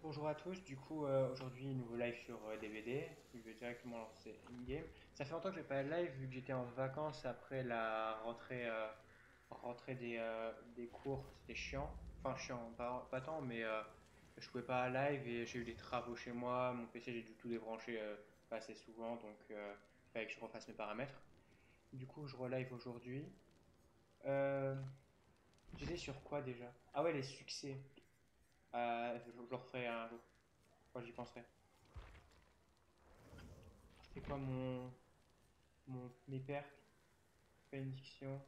Bonjour à tous, du coup aujourd'hui nouveau live sur DVD, je vais directement lancer in-game. Ça fait longtemps que j'ai pas de live vu que j'étais en vacances après la rentrée des cours, c'était chiant. Enfin chiant, pas tant, mais je pouvais pas live et j'ai eu des travaux chez moi, mon PC j'ai dû tout débrancher pas assez souvent donc il fallait que je refasse mes paramètres. Du coup je relive aujourd'hui. Euh, J'étais sur quoi déjà? Ah ouais les succès, je le referai un jour, quand j'y penserai. C'est quoi mes perks? Bénédiction.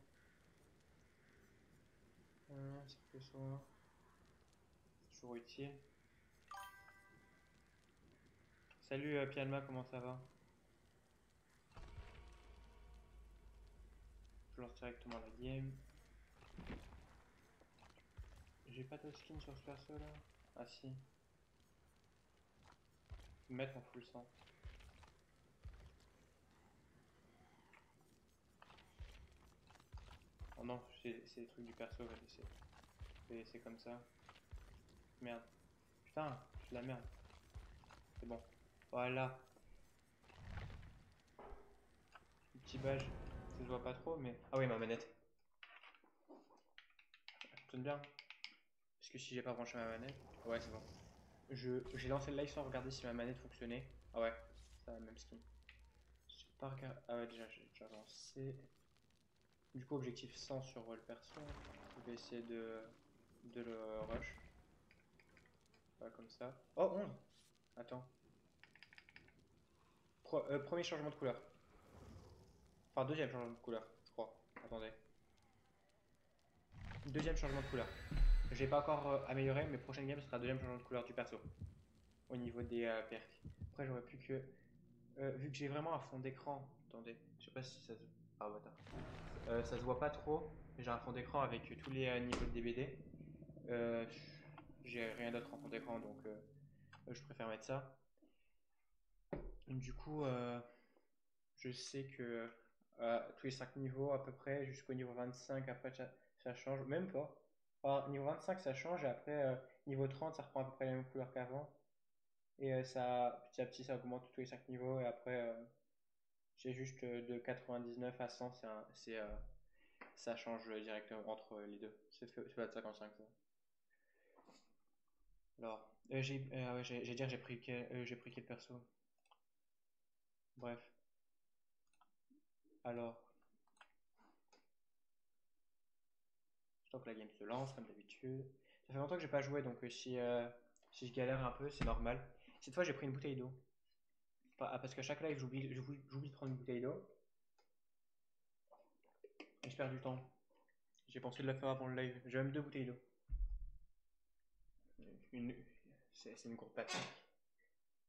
Cercle soin. C'est toujours utile. Salut Pialma, comment ça va? Je lance directement la game. J'ai pas de skin sur ce perso là? Ah si. Je vais me mettre en full sang. Oh non, c'est les trucs du perso, ouais, c'est comme ça. Merde. Putain, je de la merde. C'est bon. Voilà. Le petit badge. Ça se voit pas trop, mais. Ah oui, ma manette. Elle fonctionne bien. Parce que si j'ai pas branché ma manette. Ouais, c'est bon. J'ai lancé le live sans regarder si ma manette fonctionnait. Ah ouais, c'est la même skin. J'ai pas regardé. Ah ouais, déjà, j'ai déjà lancé. Du coup, objectif 100 sur le perso. Je vais essayer de le rush. Voilà, comme ça. Oh, 11. Attends. Premier changement de couleur. Enfin, deuxième changement de couleur, je crois. Attendez. Deuxième changement de couleur. J'ai pas encore amélioré, mais prochaine game sera deuxième changement de couleur du perso. Au niveau des perks. Après, j'aurais plus que. Vu que j'ai vraiment un fond d'écran. Attendez, je sais pas si ça se. Ah, ouais, attends. Ça se voit pas trop. J'ai un fond d'écran avec tous les niveaux de DBD. Euh, j'ai rien d'autre en fond d'écran donc je préfère mettre ça. Du coup, je sais que tous les 5 niveaux à peu près, jusqu'au niveau 25, après ça change. Même pas. Enfin, niveau 25 ça change et après niveau 30 ça reprend à peu près la même couleur qu'avant. Et ça, petit à petit ça augmente tous les 5 niveaux et après j'ai juste de 99 à 100, ça change directement entre les deux. C'est pas de 55 ça. Alors, ouais, j'ai dire j'ai pris quel perso? Bref, alors, je que la game se lance comme d'habitude. Ça fait longtemps que j'ai pas joué, donc si je galère un peu, c'est normal. Cette fois, j'ai pris une bouteille d'eau. Parce qu'à chaque live, j'oublie de prendre une bouteille d'eau. Et je perds du temps. J'ai pensé de la faire avant le live. J'ai même deux bouteilles d'eau. Une, c'est une courte Patrick.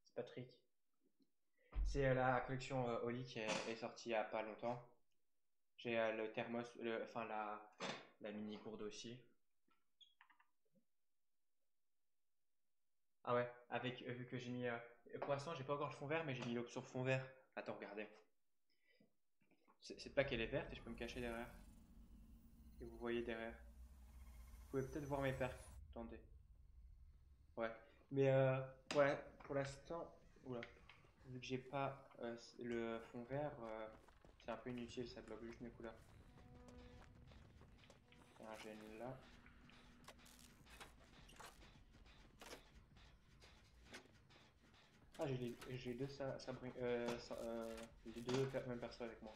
C'est Patrick. C'est la collection Oli qui est sortie il y a pas longtemps. J'ai le thermos, enfin la mini gourde aussi. Ah ouais, avec vu que j'ai mis. Pour l'instant, j'ai pas encore le fond vert, mais j'ai mis l'option fond vert. Attends, regardez. Cette plaque elle est verte et je peux me cacher derrière. Et vous voyez derrière. Vous pouvez peut-être voir mes percs. Attendez. Ouais. Mais ouais, pour l'instant. Oula. Vu que j'ai pas le fond vert, c'est un peu inutile, ça bloque juste mes couleurs. Il y a un gène là. Ah, j'ai deux les deux mêmes personnes avec moi.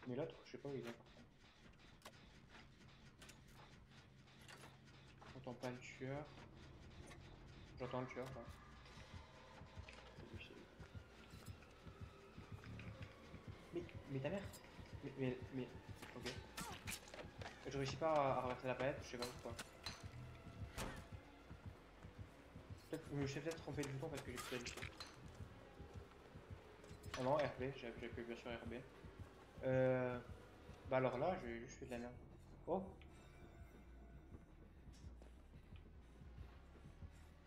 Mais l'autre, je sais pas où il est par contre. J'entends pas le tueur. J'entends le tueur là. C'est lui, c'est lui. Mais ta mère mais. Ok. Je réussis pas à renverser la palette, je sais pas pourquoi. Je me suis peut-être trompé de bouton parce que j'ai plus l'habitude. Oh non, RB, j'ai appuyé bien sûr RB. Bah alors là, j'ai juste fait de la merde. Oh,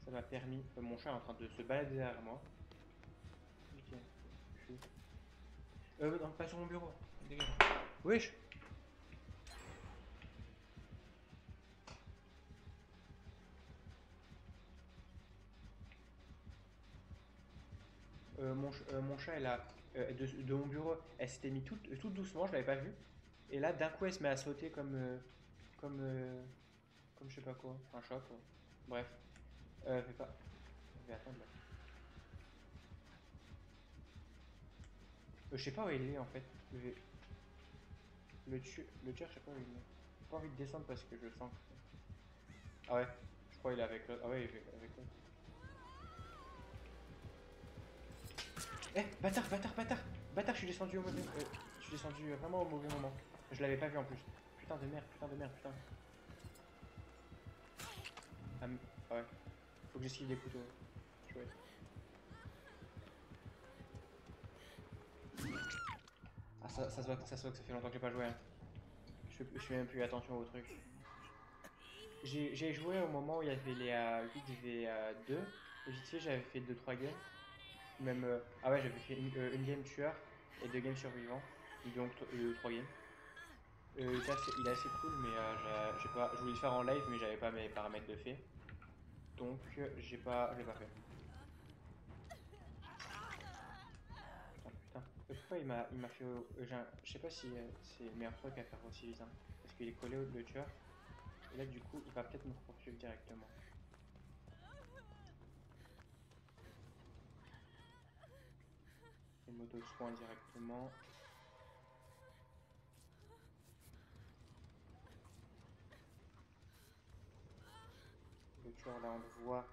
ça m'a permis. Mon chat est en train de se balader derrière moi. Ok. Non, pas sur mon bureau. Dégage. Wesh. mon chat, elle a, de mon bureau, elle s'était mise toute doucement, je l'avais pas vu. Et là, d'un coup, elle se met à sauter comme, euh, comme je sais pas quoi, un chat quoi. Bref, fais pas. Je vais attendre là. Je sais pas où il est en fait. Le tueur, je sais pas où il est. J'ai pas envie de descendre parce que je sens que. Ah ouais, je crois qu'il est avec l'autre. Ah ouais, il est avec l'autre. Eh, bâtard, bâtard, bâtard! Bâtard, je suis descendu au mauvais. Je suis descendu vraiment au mauvais moment. Je l'avais pas vu en plus. Putain de merde, putain de merde, putain. Ah, ah ouais, faut que j'esquive des couteaux. Chouette. Ah, ça se voit que ça fait longtemps que j'ai pas joué, hein. Je fais même plus attention au truc. J'ai joué au moment où il y avait les 8v2. Et vite fait, j'avais fait 2-3 games. Même, ah ouais, j'avais fait une game tueur et 2 games survivants. Donc 3 games. Il est assez cool, mais j'ai pas, je voulais le faire en live, mais j'avais pas mes paramètres de fait. Donc je l'ai pas fait. Putain, putain. Pourquoi il m'a fait. Je sais pas si c'est le meilleur truc à faire aussi vite, hein. Parce qu'il est collé au le tueur. Et là, du coup, il va peut-être me poursuivre directement. Les motos de soins directement. Le tueur, là, on le voit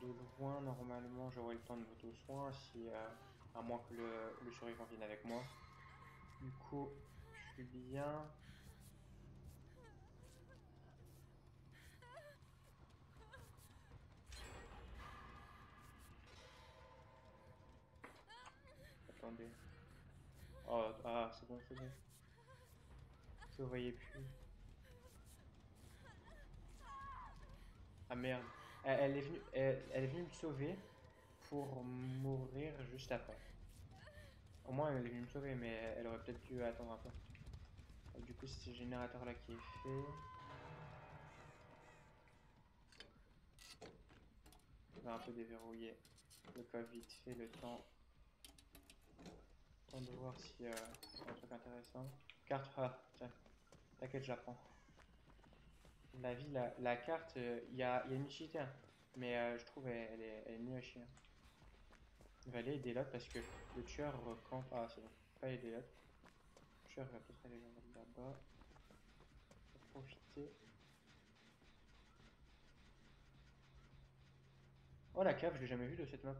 de loin. Normalement, j'aurai le temps de moto soin si, à moins que le survivant vienne avec moi. Du coup, je suis bien. Attendez. Oh, ah, c'est bon, c'est bon. Je ne voyais plus. Ah merde. Elle est venue me sauver pour mourir juste après. Au moins, elle est venue me sauver, mais elle aurait peut-être dû attendre un peu. Du coup, c'est ce générateur là qui est fait. On va un peu déverrouiller le coffre vite fait, le temps de voir s'il y a un truc intéressant. Carte, ah, tiens, t'inquiète, je la prends. La vie, la carte, il y a une utilité, hein, mais je trouve elle est nulle à chier, hein. Je vais aller aider l'autre parce que le tueur campe. Ah, c'est bon, pas aider l'autre. Le tueur va peut-être aller là-bas. Pour profiter. Oh, la cave, je l'ai jamais vue de cette map.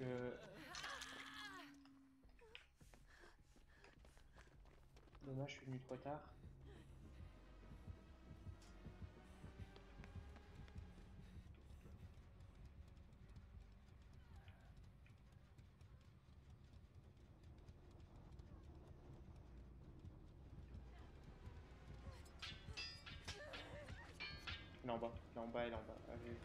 Euh, Dommage, je suis venu trop tard. Il est en bas, il est en bas, il est en bas. Allez.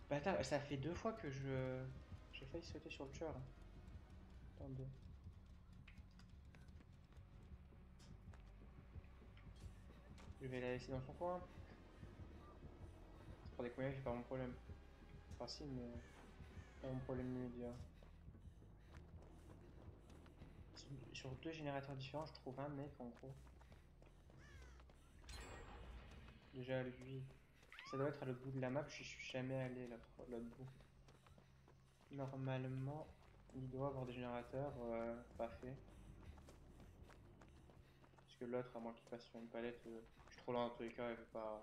Bâtard, ça fait 2 fois que j'ai failli sauter sur le tueur, hein. Attendez. Je vais la laisser dans son coin. Pour des coins, c'est pas mon problème. Enfin, si, mais pas mon problème immédiat. Sur 2 générateurs différents, je trouve un mec en gros. Déjà, lui, ça doit être à l'autre bout de la map, je suis jamais allé l'autre bout. Normalement, il doit avoir des générateurs pas faits. Parce que l'autre, à moins qu'il passe sur une palette, je suis trop loin dans tous les cas, il veut pas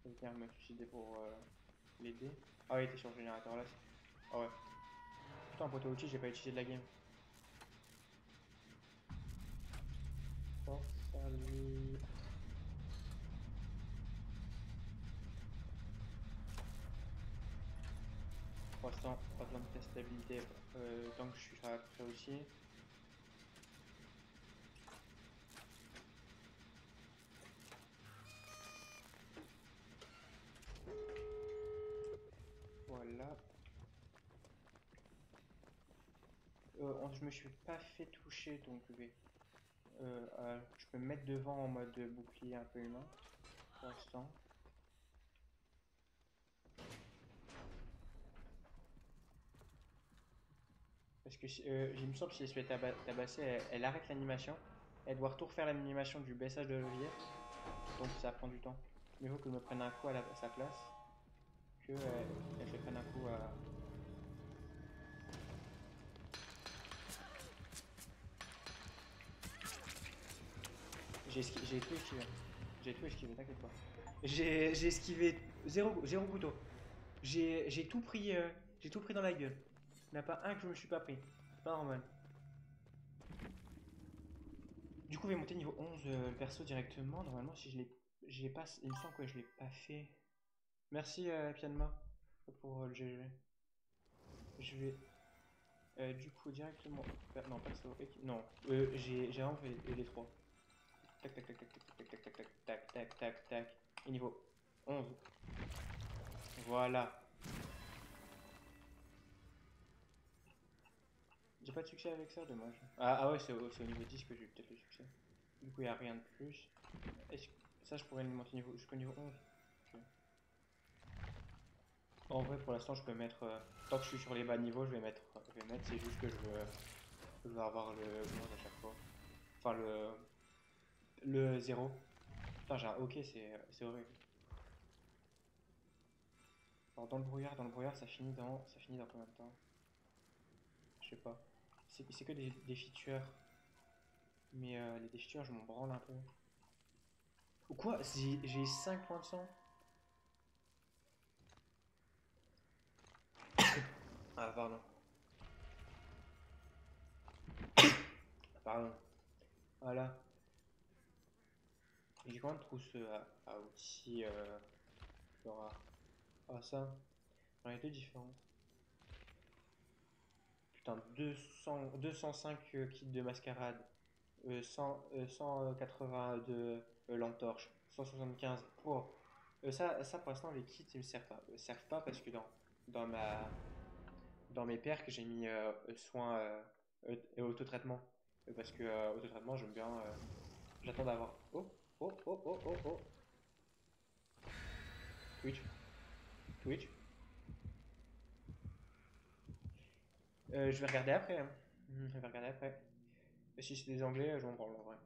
venir me suicider pour l'aider. Ah ouais, il était sur le générateur là. Ah ouais. Putain, poteau outil, j'ai pas utilisé de la game. Force à lui. 300, pas besoin de test d'habilité tant que je suis à peu près aussi. je me suis pas fait toucher, donc je peux me mettre devant en mode bouclier un peu humain pour l'instant. Parce que il me semble que si elle se fait tabasser, elle arrête l'animation. Elle doit tout refaire l'animation du baissage de levier. Donc ça prend du temps. Mais il faut que je me prenne un coup à sa place. Que elle se prenne un coup à. J'ai tout esquivé. J'ai tout esquivé, t'inquiète pas. J'ai esquivé zéro couteau. J'ai tout pris. J'ai tout pris dans la gueule. Il n'y en a pas un que je me suis pas pris. C'est pas normal. Du coup, je vais monter niveau 11 le perso directement. Normalement, si je l'ai pas. Il me semble que je l'ai pas fait. Merci Pianma pour le GG. Je vais du coup directement. Non, perso. Non, j'ai enlevé les trois. Tac tac tac tac tac tac tac tac tac tac tac tac. Et niveau 11. Voilà. J'ai pas de succès avec ça, dommage. Ah ouais, c'est au niveau 10 que j'ai eu peut-être le succès. Du coup, il n'y a rien de plus. Est-ce que ça, je pourrais le monter jusqu'au niveau 11? Ok. En vrai, pour l'instant, je peux mettre. Tant que je suis sur les bas niveaux, je vais mettre. C'est juste que je veux avoir le 11 à chaque fois. Enfin, le 0. Putain, j'ai un ok, c'est horrible. Alors, dans le brouillard, ça finit dans combien de temps? Je sais pas. C'est que des défis tueurs. Mais les défis tueurs, je m'en branle un peu. Ou quoi? J'ai 5 points de sang. Ah, pardon. Pardon. Voilà. J'ai combien de trousses à outils rares? Ah, ça. J'en ai deux différentes. Putain, 205 kits de mascarade. 182 lampes torches. 175 pour. Ça, pour l'instant, les kits, ils me servent pas parce que dans mes perks, j'ai mis soins et autotraitement. Parce que autotraitement, j'aime bien. J'attends d'avoir. Oh, oh, oh, oh, oh, oh. Twitch, Twitch. Je vais regarder après, hein. Je vais regarder après. Et si c'est des anglais, je m'en branle en vrai.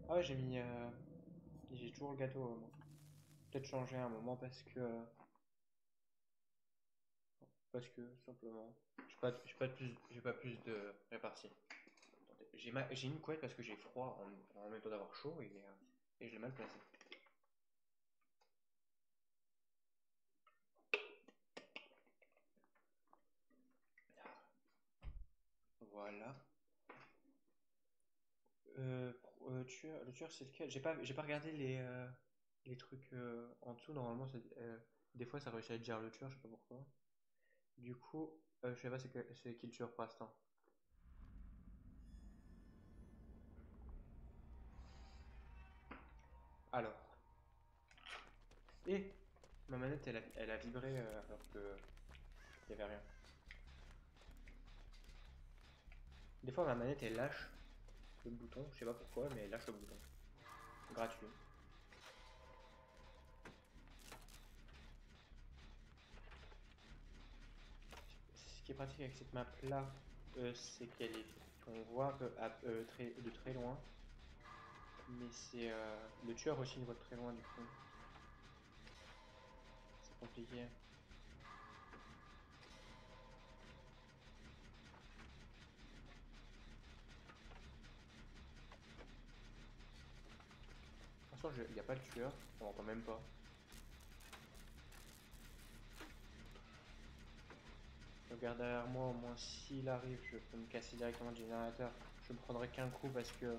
Ah ouais, j'ai toujours le gâteau. Moi. Peut-être changer à un moment parce que simplement. J'ai pas plus de répartie. Attendez, j'ai une couette parce que j'ai froid en même temps d'avoir chaud et je l'ai mal placé. Voilà. Le tueur, c'est lequel? J'ai pas regardé les trucs en dessous. Normalement, des fois, ça réussit à dire le tueur, je sais pas pourquoi. Du coup, je sais pas c'est qui le tueur pour l'instant. Alors. Et ma manette, elle a vibré alors que il y avait rien. Des fois, ma manette, elle lâche le bouton. Je sais pas pourquoi, mais elle lâche le bouton. Gratuit. Ce qui est pratique avec cette map là, c'est qu'on voit de très loin. Mais c'est le tueur aussi il voit de très loin du coup. C'est compliqué. Pour l'instant, il n'y a pas de tueur, on l'entend même pas. Je regarde derrière moi, au moins s'il arrive, je peux me casser directement du générateur. Je me prendrai qu'un coup parce que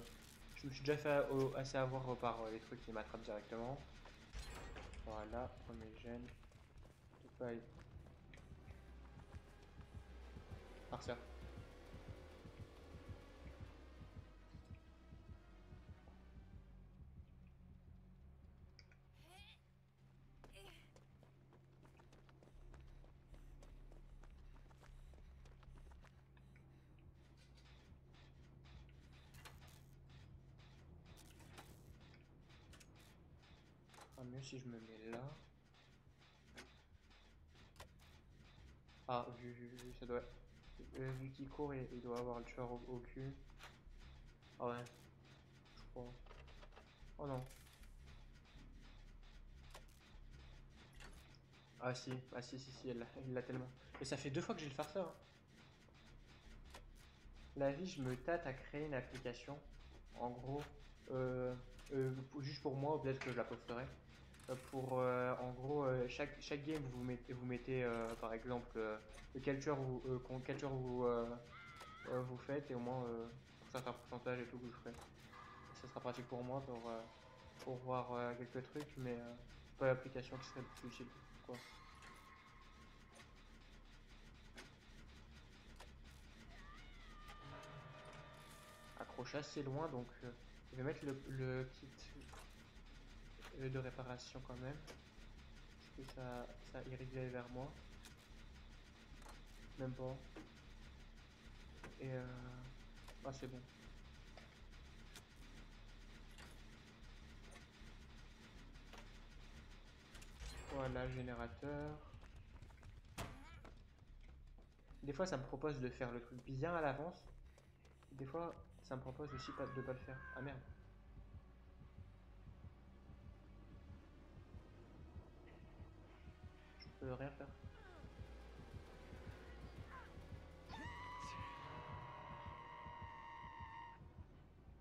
je me suis déjà fait assez avoir par les trucs qui m'attrapent directement. Voilà, premier gène. Tout pas aller. Farceur. sera mieux si je me mets là. Ah, ça doit... vu qu'il court, il doit avoir le tueur au cul. Ah ouais, je crois. Oh non. Ah si, il l'a tellement. Et ça fait 2 fois que j'ai le farceur, hein. La vie, je me tâte à créer une application. En gros, juste pour moi, peut-être que je la posterai. En gros, chaque game, vous mettez par exemple quel tueur vous faites, et au moins pour certains pourcentages et tout que je ferai. Ça sera pratique pour moi pour voir quelques trucs, mais pas l'application qui serait le plus utile. Quoi. Accroche assez loin, donc je vais mettre le kit de réparation quand même. Parce que ça irriguait vers moi. Même pas. Et ah, c'est bon. Voilà, générateur. Des fois, ça me propose de faire le truc bien à l'avance. Des fois, ça me propose aussi de pas le faire. Ah merde. Je peux rien faire.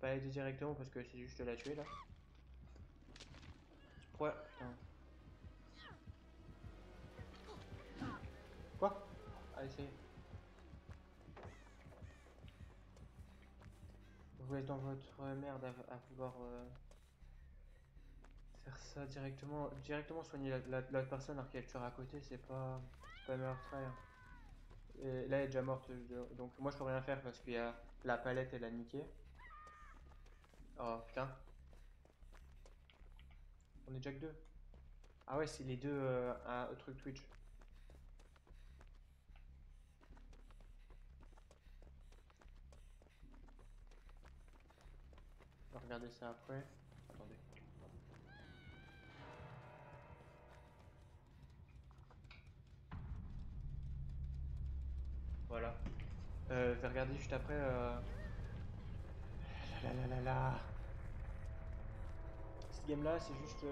Pas aider directement parce que c'est juste la tuer là. Ouais, putain. Quoi? Allez, c'est. Vous êtes dans votre merde à vouloir faire ça directement soigner l'autre personne alors qu'elle tueur à côté, c'est pas le meilleur try, hein. Et là, elle est déjà morte, donc moi je peux rien faire parce qu'il y a la palette, elle a niqué. Oh putain, on est déjà que deux. Ah ouais, c'est les deux un truc Twitch. On va regarder ça après. Attendez. Voilà. Je vais regarder juste après. La. Cette game là, c'est juste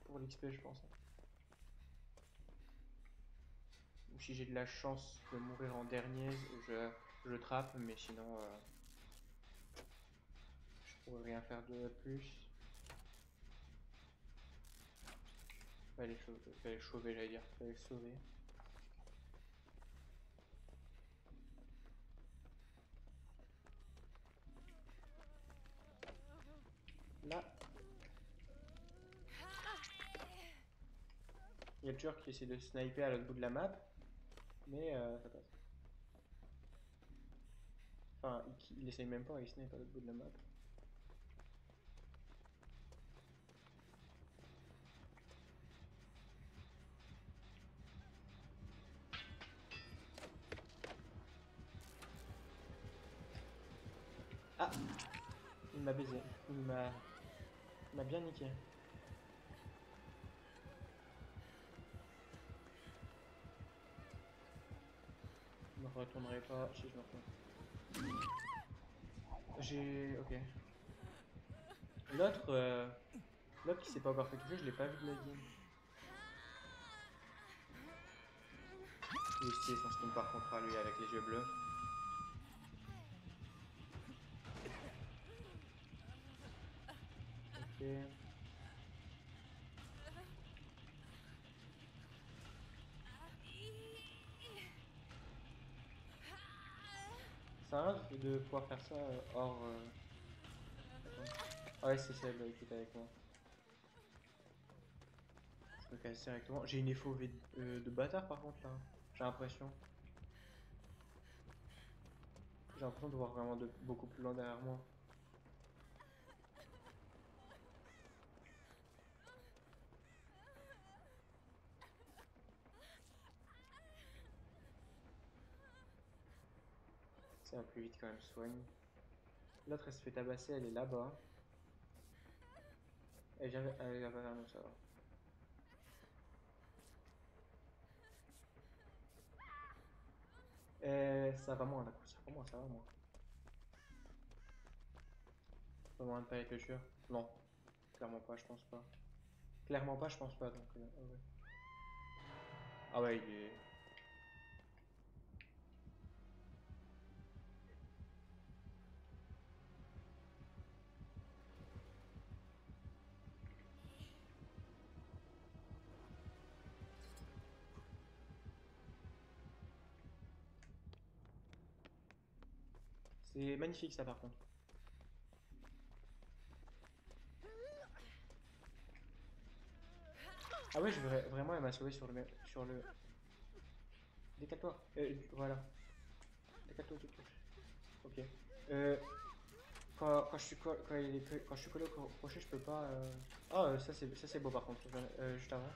pour l'XP, je pense. Ou si j'ai de la chance de mourir en dernier, je trappe, mais sinon, je pourrais rien faire de plus. Fallait sauver, j'allais dire. Fallait sauver. Là, il y a le tueur qui essaie de sniper à l'autre bout de la map, mais ça passe. Enfin, il essaye même pas, il snipe à l'autre bout de la map. Ah, il m'a baisé. Il m'a bien niqué. Je me retournerai pas si je me retourne. Ok. L'autre, l'autre qui s'est pas encore fait toucher, je l'ai pas vu de la game. Il est stylé son skin par contre à lui avec les yeux bleus. Ok. C'est un de pouvoir faire ça hors. Attends. Ah ouais, c'est celle qui est avec moi. Je me casse directement. J'ai une FOV de bâtard par contre là. J'ai l'impression. J'ai l'impression de voir vraiment beaucoup plus loin derrière moi. Ça va plus vite quand même, soigne. L'autre elle se fait tabasser, elle est là-bas. Et j'avais un autre, ça va. Ça va moins, d'accord, ça va moins, ça va moins. Pas moins de pas avec le tueur? Non, clairement pas, je pense pas. Clairement pas, je pense pas, donc... ah ouais. Ah ouais, il est... C'est magnifique ça par contre. Ah ouais, vraiment, elle m'a sauvé sur sur le... Décale-toi. Voilà. Décale-toi, décale. Ok. Euh, quand je suis quand je suis collé au crochet, je peux pas. Ah, ça c'est beau par contre. Juste avant,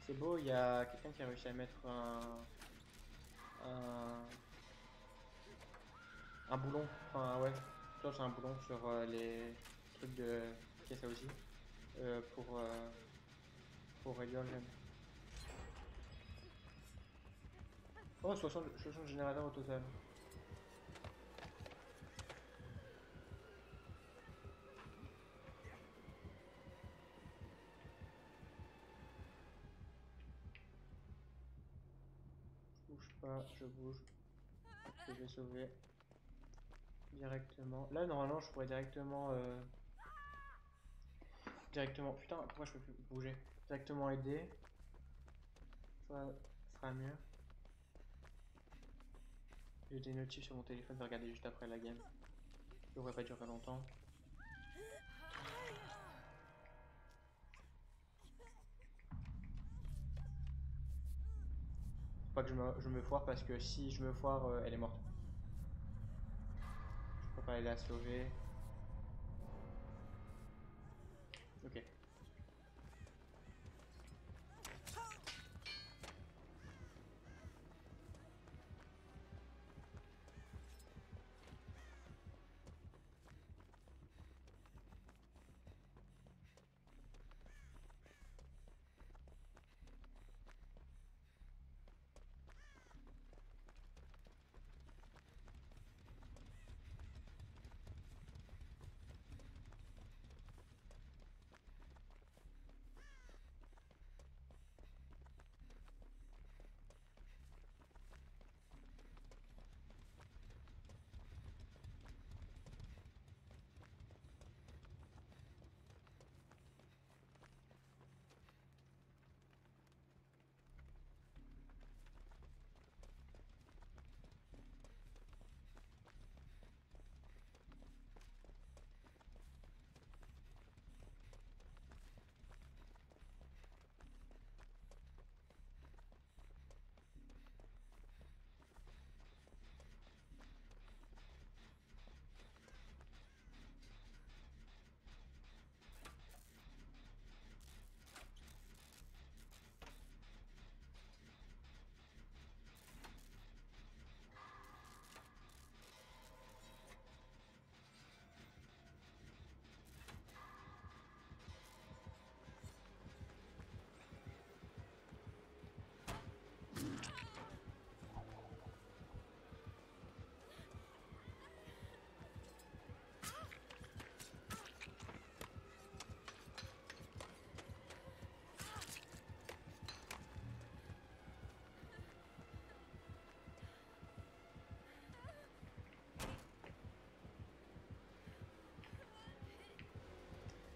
c'est beau. Il y a quelqu'un qui a réussi à mettre un, un boulon. Enfin ouais. Toi c'est un boulon sur les trucs de caisse à aussi euh, pour euh, pour réduire le gêne. Oh 60 générateurs au total. Je bouge pas, je bouge. Je vais sauver directement. Là normalement je pourrais directement. Putain, pourquoi je peux plus bouger? Directement aider. Ça sera mieux. J'ai des notifs sur mon téléphone de regarder juste après la game. Ça devrait pas durer longtemps. Faut pas que je me foire parce que si je me foire, elle est morte. Je peux pas aller la sauver. Ok.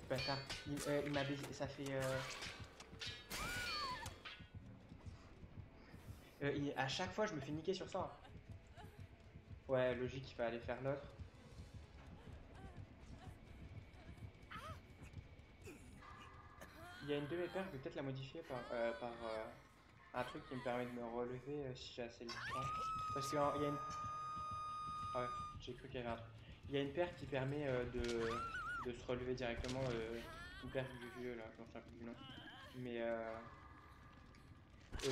Bâtard. Il m'a baisé. Ça fait. À chaque fois, je me fais niquer sur ça. Ouais, logique, il fallait aller faire l'autre. Il y a une de mes paires, je vais peut-être la modifier par un truc qui me permet de me relever si j'ai assez le temps. Parce qu'il y a une. Ah ouais, j'ai cru qu'il y avait un truc. Il y a une paire qui permet de se relever directement. Une paire du vieux là, je m'en souviens plus du nom. Mais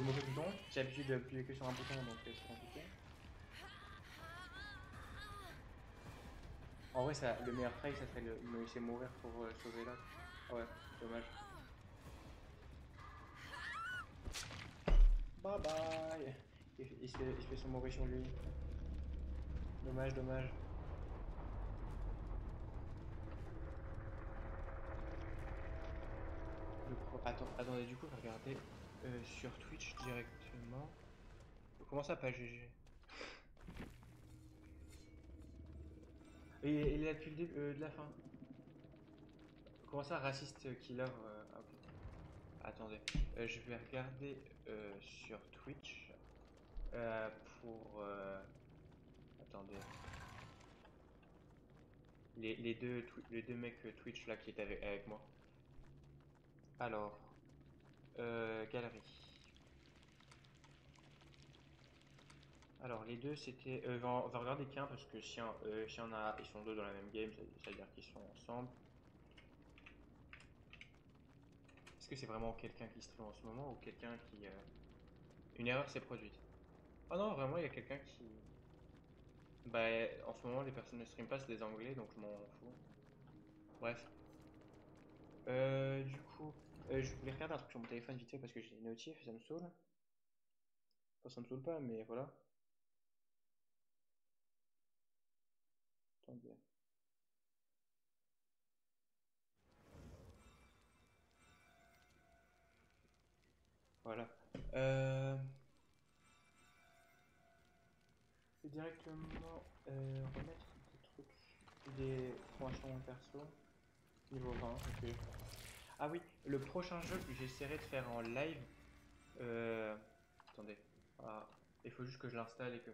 mauvais bouton, j'ai l'habitude d'appuyer que sur un bouton donc c'est compliqué. En vrai, le meilleur try ça serait de me laisser mourir pour sauver l'autre. Ouais, dommage. Bye bye. Il se fait son mauvais sur lui. Dommage, dommage. Attendez, du coup, je vais regarder sur Twitch directement. Comment ça, pas GG? Et il est là depuis le début de la fin. Comment ça, raciste killer ah, ok. Attendez, je vais regarder sur Twitch euh, pour. Attendez, les deux mecs Twitch là qui étaient avec moi. Alors, galerie. Alors, les deux c'était. On va regarder qu'un parce que si on a, ils sont deux dans la même game, ça veut dire qu'ils sont ensemble. Est-ce que c'est vraiment quelqu'un qui stream en ce moment ou quelqu'un qui. Une erreur s'est produite? Oh non, vraiment, il y a quelqu'un qui. Bah, en ce moment, les personnes ne stream pas, c'est des anglais, donc je m'en fous. Bref. Du coup, je voulais regarder un truc sur mon téléphone vite fait parce que j'ai des notifs, ça me saoule. Enfin, ça me saoule pas, mais voilà. Attendez. Voilà. Je vais directement remettre des trucs, des formations perso. Niveau 20, ok. Ah oui, le prochain jeu que j'essaierai de faire en live. Euh, Attendez. Ah, il faut juste que je l'installe et que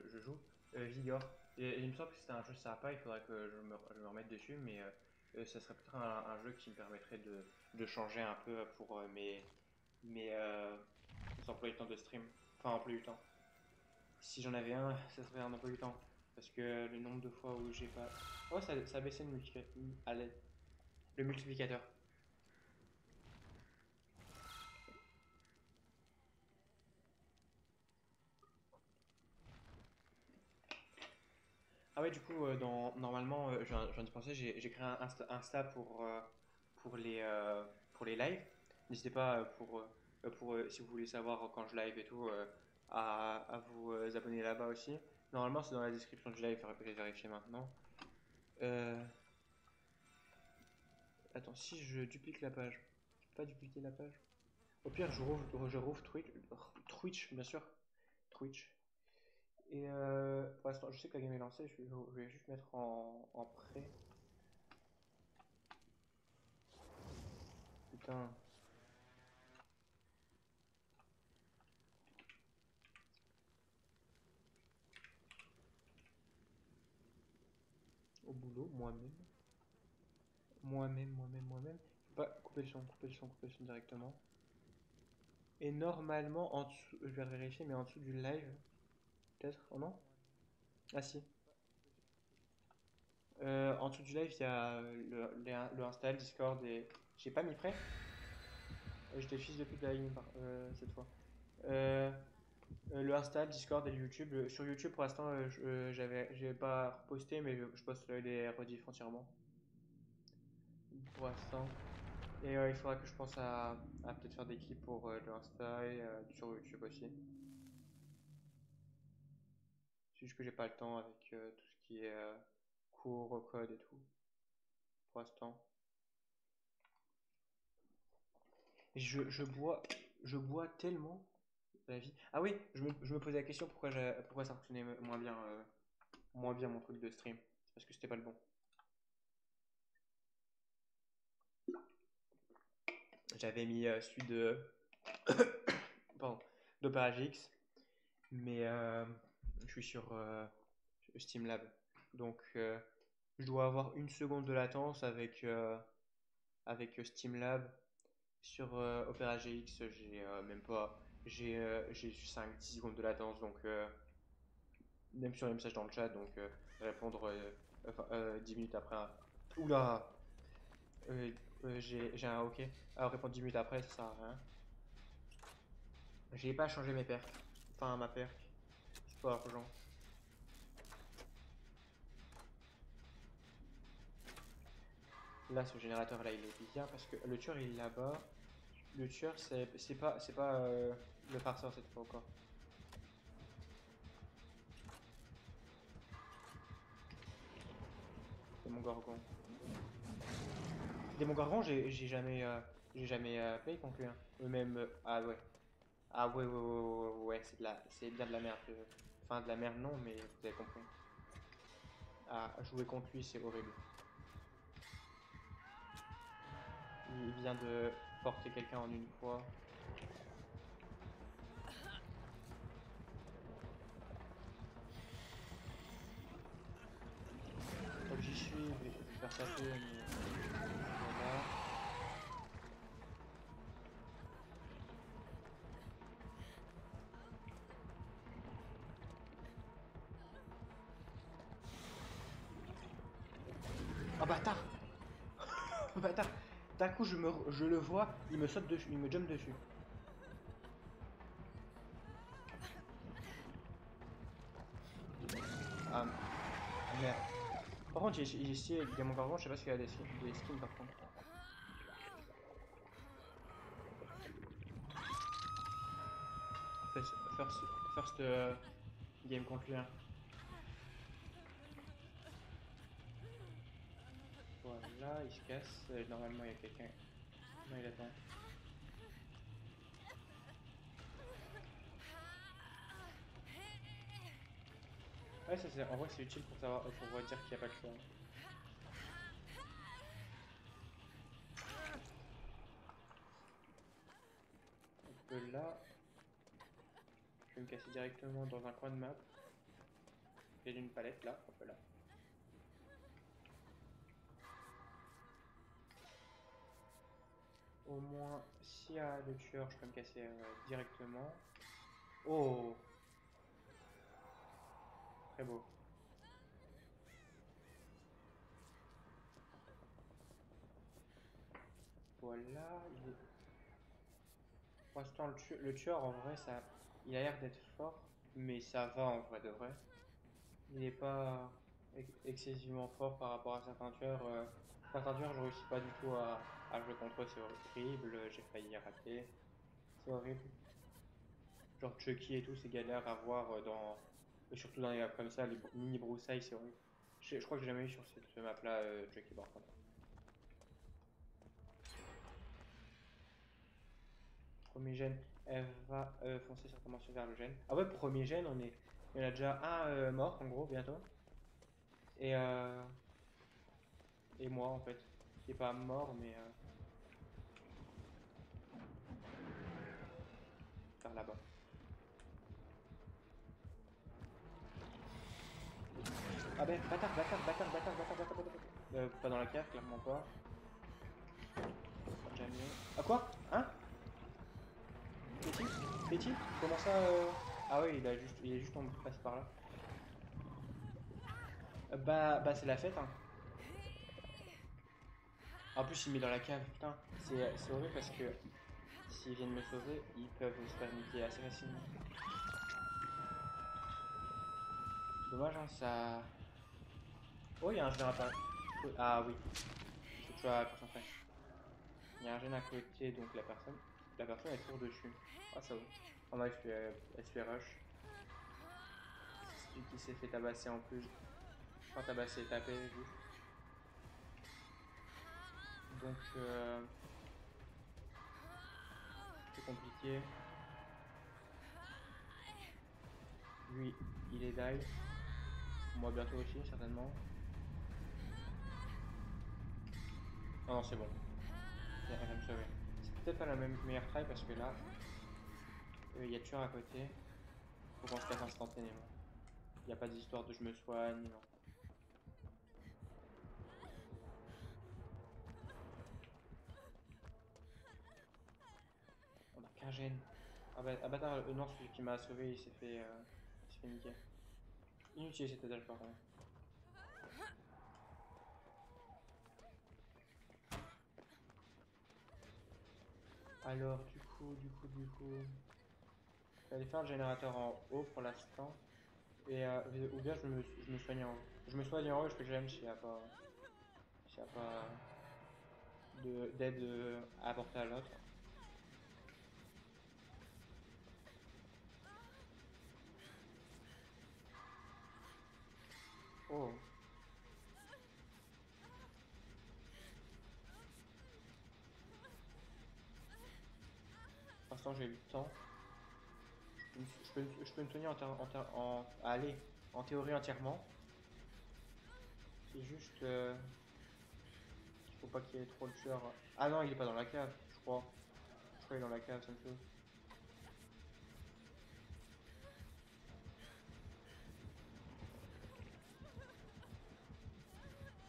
je joue. Vigor. Et il me semble que c'était un jeu sympa, il faudrait que je me remette dessus, mais ça serait peut-être un jeu qui me permettrait de changer un peu pour mes emplois du temps de stream. Enfin, emploi du temps. Si j'en avais un, ça serait un emploi du temps. Parce que le nombre de fois où j'ai pas. Oh, ça a baissé le multiplicateur. Ah ouais, du coup, normalement, je viens de penser, j'ai créé un Insta pour les lives. N'hésitez pas si vous voulez savoir quand je live et tout, à vous abonner là-bas aussi. Normalement, c'est dans la description du live, je vais vérifier maintenant. Euh, Attends, si je duplique la page, je peux pas dupliquer la page. Au pire, je rouvre Twitch, bien sûr. Twitch. Et pour l'instant, je sais que la game est lancée, je vais juste mettre en prêt. Putain. Au boulot, moi-même. Moi-même. Faut pas couper le son, couper le son, couper le son directement. Et normalement, en dessous, je vais vérifier, mais en dessous du live, peut-être, oh non? Ah si. En dessous du live, il y a le Insta, le Discord et. J'ai pas mis prêt? J'étais fils de pute de la ligne cette fois. Euh, le Insta, le Discord et le YouTube. Sur YouTube, pour l'instant, j'ai pas posté, mais je poste les rediffs entièrement. Pour l'instant. Et il faudra que je pense à peut-être faire des clips pour le Insta et sur YouTube aussi. C'est juste que j'ai pas le temps avec tout ce qui est cours, code et tout. Pour l'instant. Et je bois tellement la vie. Ah oui, je me posais la question pourquoi ça fonctionnait moins bien mon truc de stream. C'est parce que c'était pas le bon. J'avais mis celui de. Pardon, d'Opera GX, mais je suis sur Steamlab. Donc je dois avoir une seconde de latence avec Steamlab. Sur Opera GX, j'ai même pas. J'ai 5-10 secondes de latence, donc même sur les messages dans le chat, donc répondre 10 minutes après. Oula! J'ai un OK. Alors répondre 10 minutes après, ça sert à rien. J'ai pas changé mes perks. Enfin, ma perk. C'est pas argent. Là, ce générateur là, il est bien parce que le tueur il est là-bas. Le tueur, c'est pas le farceur cette fois encore. Démon Gorgon. Démon Gorgon, j'ai jamais payé contre lui. Hein. Même, ah ouais. Ah ouais, ouais, ouais, ouais, ouais, ouais, c'est bien de la merde. Enfin, de la merde non, mais vous avez compris. Ah, jouer contre lui, c'est horrible. Il vient de porter quelqu'un en une fois. Faut que j'y suis, je vais faire taper, mais voilà. Ah bâtard! Bâtard! D'un coup, je le vois, il me saute dessus, il me jump dessus. Ah, merde. Par contre, j'ai essayé avec Diamant Gorgon, je sais pas s'il y a des skins par contre. First, first game contre lui. Hein. Voilà, il se casse. Normalement, il y a quelqu'un. Non, il attend. Ouais, en vrai, c'est utile pour savoir, pour dire qu'il n'y a pas de choix. Donc là, je vais me casser directement dans un coin de map. J'ai une palette là, hop là. Au moins, s'il y a le tueur, je peux me casser directement. Oh, très beau. Voilà, pour l'instant, le tueur, en vrai, il a l'air d'être fort, mais ça va en vrai de vrai. Il n'est pas excessivement fort par rapport à certains tueurs. Certains tueurs, je réussis pas du tout à jouer contre eux, c'est horrible. J'ai failli rater. C'est horrible. Genre Chucky et tout, c'est galère à voir et surtout dans les maps comme ça, les mini broussailles, c'est horrible. Je crois que j'ai jamais eu sur cette map là Chucky par contre. Premier gène, elle va foncer certainement vers le gène. Ah ouais, premier gène, il y en a déjà un mort en gros bientôt. Et, euh, et moi en fait, qui est pas mort mais vers là-bas. Ah ben, bâtard, bâtard, bâtard, bâtard, bâtard, bâtard, bâtard. Pas dans la cave, clairement pas. Jamais. Ah quoi? Hein? Petit? Petit? Comment ça Ah oui, il est juste passé par là. Bah c'est la fête, hein. En plus, il met dans la cave, putain. C'est horrible parce que s'ils viennent me sauver, ils peuvent se faire niquer assez facilement. Dommage, hein, ça. Oh, il y a un générateur. Ah oui, faut que tu vas concentrer. Il y a un gène à côté, donc la personne est toujours dessus. Ah, ça va. Oh non, elle se fait rush. C'est celui qui s'est fait tabasser en plus. Enfin, tabasser, taper, juste. Donc, c'est compliqué. Lui, il est die. Moi, bientôt aussi, certainement. Non, non, c'est bon. Elle va me sauver. C'est peut-être pas la même meilleure try parce que là, il y a tueur à côté. Faut qu'on se casse instantanément. Il n'y a pas d'histoire de je me soigne, non. On a qu'un gène. Ah bah, ah bâtard, non, celui qui m'a sauvé, il s'est fait niquer. Inutile cette dalle par contre. Alors, du coup. Je vais aller faire le générateur en haut pour l'instant. Ou bien je me soigne en haut. Je me soigne en haut, je peux jamais s'il n'y a pas. S'il y a pas. d'aide à apporter à l'autre. Oh, pour l'instant j'ai eu le temps. Je peux me tenir allez, en théorie entièrement. C'est juste qu'il faut pas qu'il y ait trop de tueurs. Ah non, il est pas dans la cave, je crois. Je crois qu'il est dans la cave, ça me chose.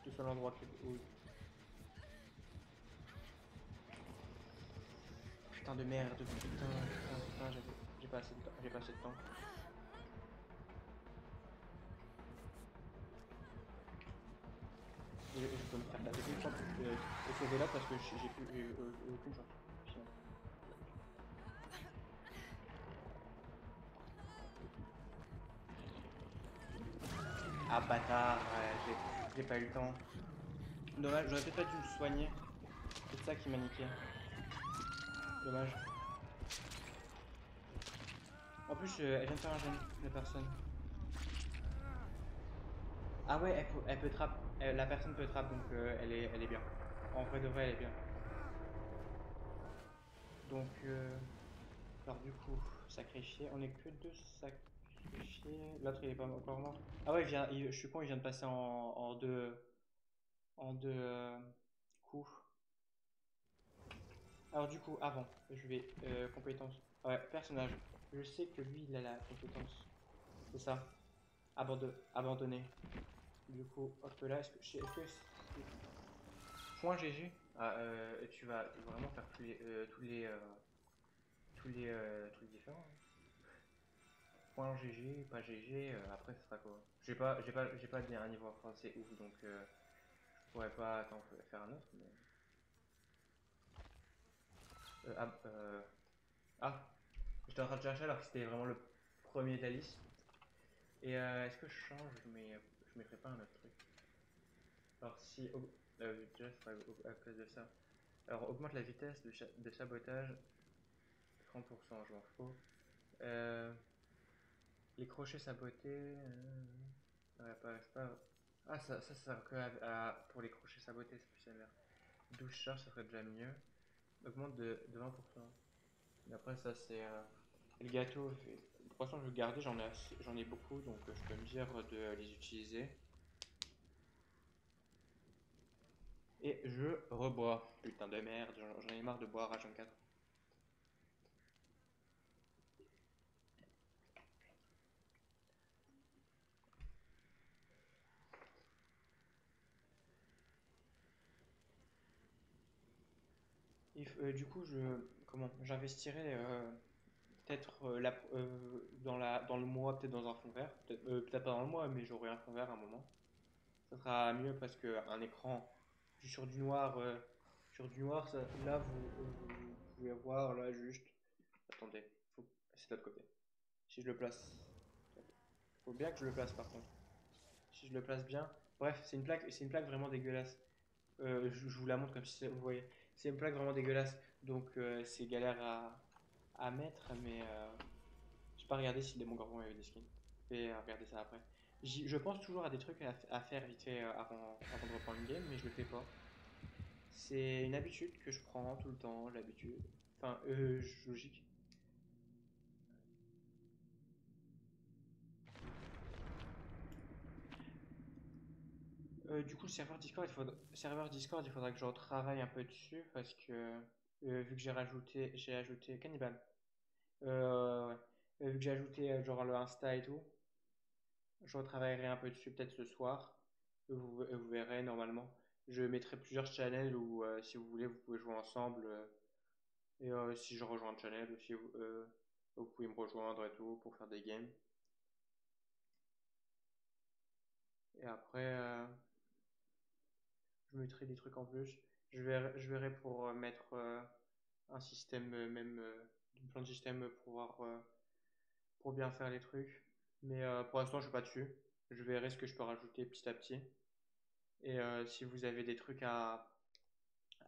Le seul endroit où... Putain de merde, putain, j'ai pas assez de temps. J'ai pas assez de temps. Je peux me faire taper tout le temps et sauver là parce que j'ai eu aucune chance. Sinon. Ah bâtard, ouais, j'ai pas eu le temps. Dommage, j'aurais peut-être pas dû me soigner. C'est ça qui m'a niqué. Dommage. En plus, elle vient de faire un jeune, la personne. Ah ouais, elle peut trap. La personne peut trap, donc elle est bien. En vrai de vrai, elle est bien. Donc, alors du coup, sacrifié. On est que deux sacrifiés. L'autre, il est pas encore mort. Ah ouais, je suis con, il vient de passer en deux coups. Alors du coup, avant, je vais compétence. Ouais, personnage. Je sais que lui, il a la compétence. C'est ça. Abandonner. Du coup, hop là, point GG. Ah, et tu vas vraiment faire tous les trucs différents. Point GG, pas GG. Après, ce sera quoi? J'ai pas un niveau en français ouf, donc je pourrais pas t'en faire un autre. Mais... ah, j'étais en train de chercher alors que c'était vraiment le premier de la liste. Et est-ce que je change, mais je mettrais pas un autre truc. Alors si, déjà, ce sera à cause de ça. Alors augmente la vitesse de sabotage 30%, je m'en fous. Euh, les crochets sabotés. Ouais, c'est pas. Ah, ça sert que pour les crochets sabotés, c'est plus sévère. 12 charges, ça serait déjà mieux. Augmente de 20%. Mais après, ça c'est. Le gâteau, pour l'instant, je veux garder, j'en ai beaucoup, donc je peux me dire de les utiliser. Et je rebois. Putain de merde, j'en ai marre de boire H24. Du coup, j'investirais peut-être dans le mois, peut-être dans un fond vert. Peut-être pas dans le mois, mais j'aurai un fond vert à un moment. Ça sera mieux parce qu'un écran sur du noir, là, vous pouvez voir, là, juste. Attendez, c'est de l'autre côté. Si je le place. Faut bien que je le place par contre. Si je le place bien. Bref, c'est une plaque vraiment dégueulasse. Je vous la montre comme si vous voyez. C'est une plaque vraiment dégueulasse. Donc c'est galère à mettre, mais j'ai pas regardé si mon Gorgon avait des skins. Je vais regarder ça après. Je pense toujours à des trucs à faire vite fait avant de reprendre une game, mais je le fais pas. C'est une habitude que je prends tout le temps, l'habitude. Enfin, logique. Du coup, serveur Discord, il faudra que je retravaille un peu dessus parce que vu que j'ai ajouté Cannibal. Ouais. Vu que j'ai ajouté genre le Insta et tout, je retravaillerai un peu dessus peut-être ce soir. Vous verrez normalement. Je mettrai plusieurs channels où si vous voulez, vous pouvez jouer ensemble. Et si je rejoins un channel aussi, vous pouvez me rejoindre et tout pour faire des games. Et après, je mettrai des trucs en plus. Je verrai pour mettre un système, même plein de systèmes pour bien faire les trucs. Mais pour l'instant, je suis pas dessus. Je verrai ce que je peux rajouter petit à petit. Et si vous avez des trucs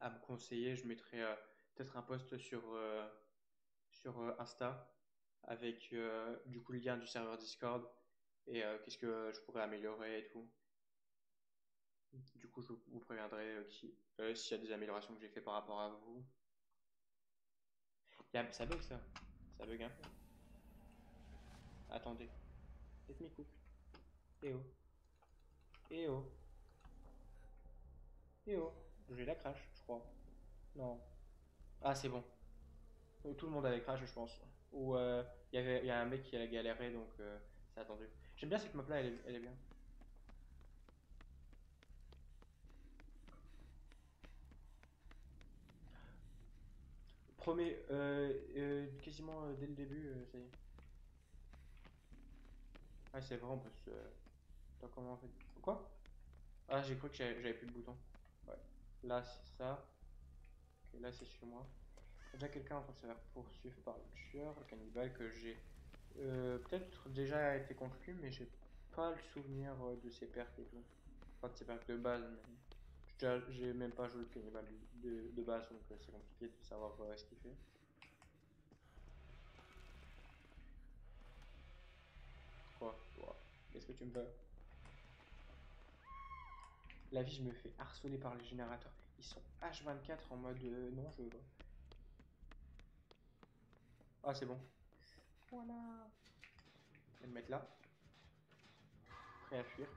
à me conseiller, je mettrai peut-être un post sur Insta avec du coup le lien du serveur Discord et qu'est-ce que je pourrais améliorer et tout. Du coup, je vous préviendrai s'il y a des améliorations que j'ai fait par rapport à vous. Ça bug ça. Ça bug un peu. Attendez. Let me cook. Eh oh. Eh oh. Eh oh. J'ai la crash, je crois. Non. Ah, c'est bon. Tout le monde avait crash, je pense. Ou il y a un mec qui a galéré, donc ça a attendu. J'aime bien cette map là, elle est bien. Premier, quasiment dès le début, ça y est. Ouais, c'est vrai, on peut se. Attends, comment on fait? Quoi? Ah, j'ai cru que j'avais plus de bouton. Ouais. Là, c'est ça. Ok, là, c'est sur moi. Il y a déjà quelqu'un en train de se faire poursuivre par le tueur, le cannibale, que j'ai peut-être déjà été conclu, mais j'ai pas le souvenir de ses pertes et tout. Enfin, de ses pertes de base, mais j'ai même pas joué le cannibale de base, donc c'est compliqué de savoir ce qu'il fait. Quoi? Toi, qu'est-ce que tu me veux? La vie, je me fais harceler par les générateurs. Ils sont H24 en mode non, je veux pas. Ah, c'est bon. Voilà. Je vais me mettre là, prêt à fuir.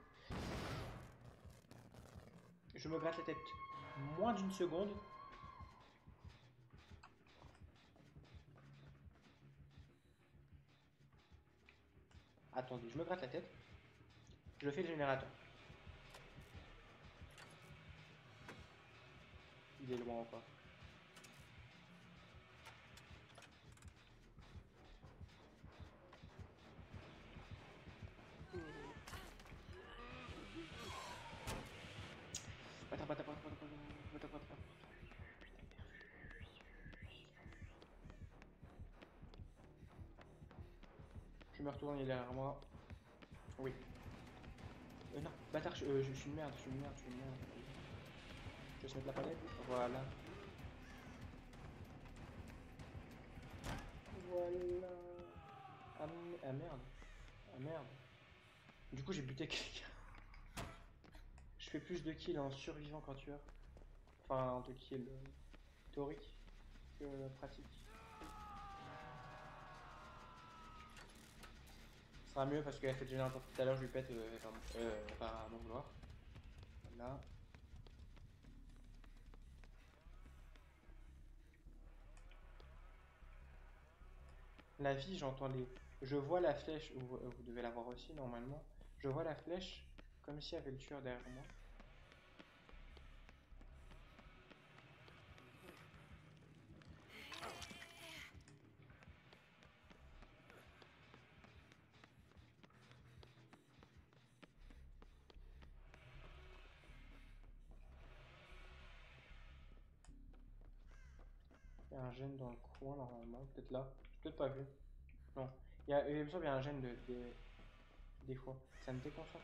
Je me gratte la tête moins d'une seconde. Attendez, je me gratte la tête. Je fais le générateur. Il est loin encore. Je me retourne, il est derrière moi. Oui. Non, bâtard, je suis une merde, je suis une merde, je suis une merde. Je vais se mettre la palette. Voilà. Voilà. Ah merde. Ah merde. Du coup, j'ai buté quelqu'un. Je fais plus de kills en survivant qu'en tueur. Enfin, de kills théoriques que pratiques. Ce sera mieux parce qu'elle fait déjà n'importe tout à l'heure, je lui pète, pas à mon vouloir. Voilà. La vie, j'entends les. Je vois la flèche, vous devez la voir aussi normalement. Je vois la flèche comme s'il y avait le tueur derrière moi. Il y a un gène dans le coin normalement, peut-être là. J'ai peut-être pas vu. Non. Il me semble qu'il y a un gène des fois. Ça me déconcentre.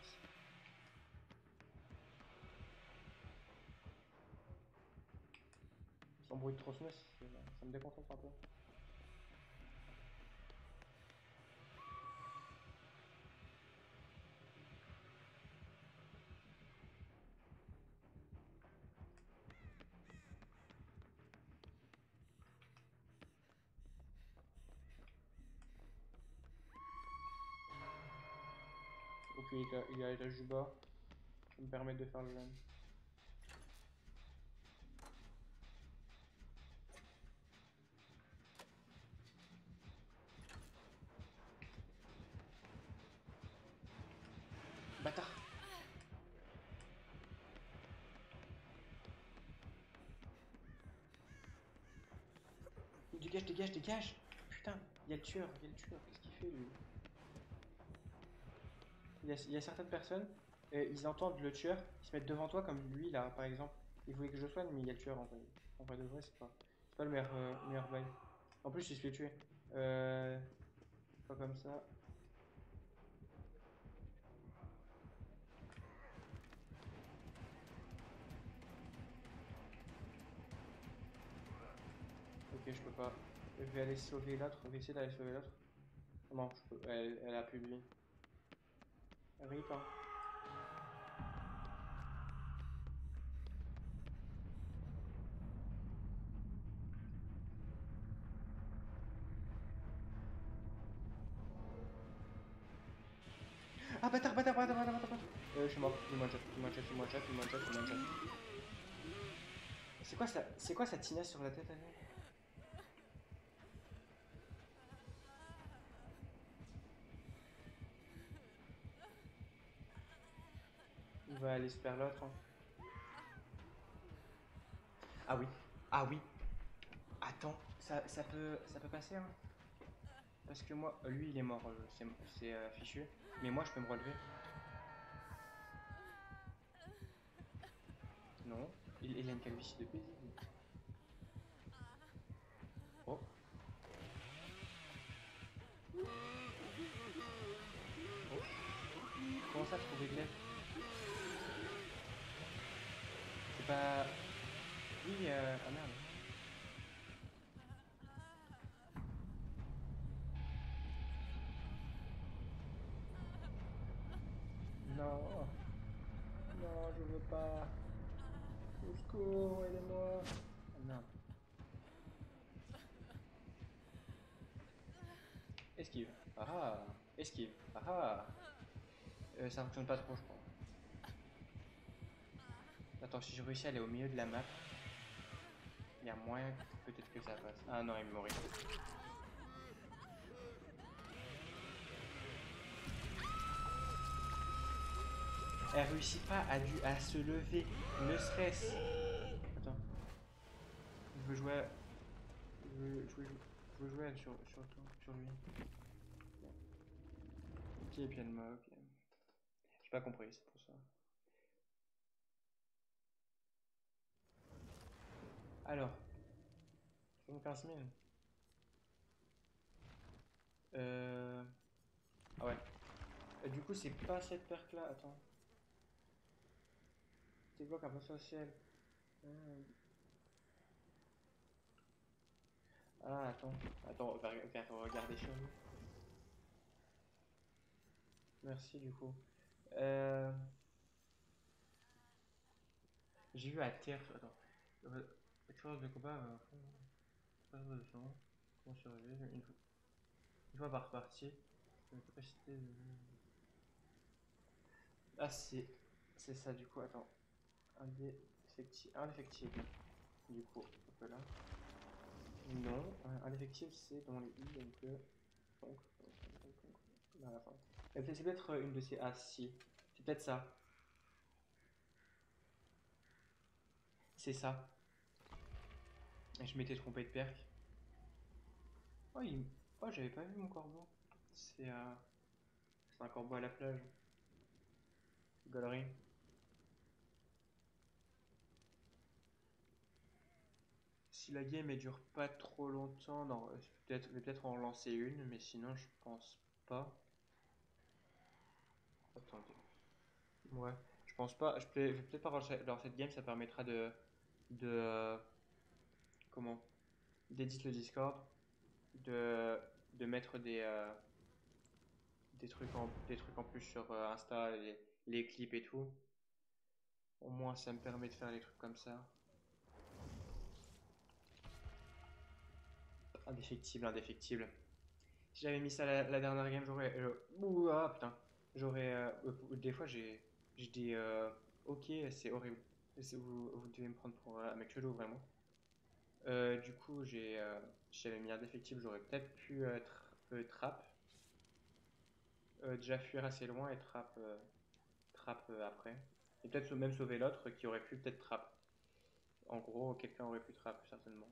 Sans bruit de tronçonneuse, ça me déconcentre un peu. Ok, il est à l'étage du bas. Ça me permet de faire le gène. Bâtard! Dégage, dégage, dégage! Putain, il y a le tueur, il y a le tueur. Qu'est-ce qu'il fait lui? Il y a certaines personnes, ils entendent le tueur, ils se mettent devant toi comme lui là par exemple. Il voulait que je soigne, mais il y a le tueur en vrai. En vrai de vrai, c'est pas le meilleur bail. En plus, il se fait tuer. Euh, pas comme ça. je peux pas. Je vais aller sauver l'autre. Je vais essayer d'aller sauver l'autre. Non, je peux. Elle a plus de vie. RIP, hein. Ah, bâtard, bâtard, bâtard, bâtard, bâtard. Je suis mort. Il one-shot, il one-shot, il one-shot, il one-shot, il one-shot. C'est quoi sa tina sur la tête, elle? Il va aller se faire l'autre, hein. Ah oui. Ah oui. Attends, ça peut passer, hein. Parce que moi, lui, il est mort, c'est fichu. Mais moi, je peux me relever. Non. Il a une calvitie de paisible. Oh. Oh. Comment ça, trouver Glaive? C'est pas... Oui, ah merde. Non. Non, je veux pas. Au secours, aidez-moi. Ah merde. Esquive. Ah ah. Esquive. Ah ah. Ça fonctionne pas trop, je crois. Attends, si je réussis à aller au milieu de la map, il y a moyen peut-être que ça passe. Ah non, il me mourit. Elle réussit pas à se lever, ne serait-ce. Attends, je veux jouer. Je veux jouer sur lui. Ok, puis elle m'a. Ok. J'ai pas compris, c'est pour ça. Alors, 75 000. Ah ouais. Du coup, c'est pas cette perque là. Attends. C'est quoi qu'un potentiel? Ah, attends. Attends, regarder sur lui. Merci du coup. Euh... J'ai vu à terre. Attends. Expérience de combat. Perdre de sang. Comment survivre une fois par partie. La capacité de. Ah, c'est ça du coup. Attends. Indéfectible. Du coup, hop là. Non, indéfectible c'est dans les i donc, à la fin. C'est peut-être une de ces. Ah, si. C'est peut-être ça. C'est ça. Je m'étais trompé de perque. Oh, oh, j'avais pas vu mon corbeau. C'est c'est un corbeau à la plage. Galerie. Si la game elle dure pas trop longtemps, non, je vais peut-être en relancer une, mais sinon je pense pas. Attendez. Ouais, je pense pas. Je vais peut-être pas relancer cette game, ça permettra de comment? D'éditer le Discord, de, de mettre des trucs en plus sur Insta, les clips et tout. Au moins ça me permet de faire des trucs comme ça. Indéfectible, indéfectible. Si j'avais mis ça la dernière game, j'aurais. Ouh, ah putain. J'aurais. Des fois, j'ai des. Ok, c'est horrible. Vous devez me prendre pour un mec chelou, vraiment. Du coup, si j'avais mis indéfectible, j'aurais peut-être pu être trap. Déjà fuir assez loin et trap après. Et peut-être même sauver l'autre qui aurait pu peut-être trap. En gros, quelqu'un aurait pu trap, certainement.